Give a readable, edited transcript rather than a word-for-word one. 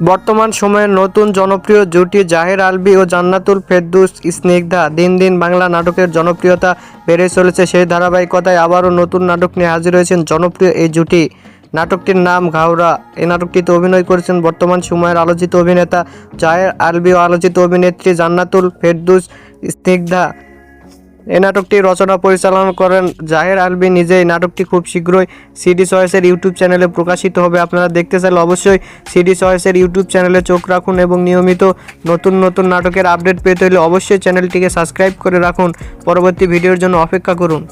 বর্তমান সময়ের নতুন জনপ্রিয় জুটি জাহের আলভী ও জান্নাতুল ফেরদৌস স্নিগ্ধা দিন দিন বাংলা নাটকের জনপ্রিয়তা বেড়ে চলেছে। সেই ধারাবাহিকতায় আবারও নতুন নাটক নিয়ে হাজির হয়েছেন জনপ্রিয় এই জুটি। নাটকটির নাম ঘাওড়া। এই নাটকটিতে অভিনয় করেছেন বর্তমান সময়ের আলোচিত অভিনেতা জাহের আলভী ও আলোচিত অভিনেত্রী জান্নাতুল ফেরদৌস স্নিগ্ধা। এই নাটকটি রচনা পরিচালনা করেন জাহের আলভী নিজেই। নাটকটি খুব শীঘ্রই সিডি চয়েসের ইউটিউব চ্যানেলে প্রকাশিত হবে। আপনারা দেখতে চাইলে অবশ্যই সিডি চয়েসের ইউটিউব চ্যানেলে চোখ রাখুন এবং নিয়মিত নতুন নতুন নাটকের আপডেট পেতে হলে অবশ্যই চ্যানেলটিকে সাবস্ক্রাইব করে রাখুন। পরবর্তী ভিডিওর জন্য অপেক্ষা করুন।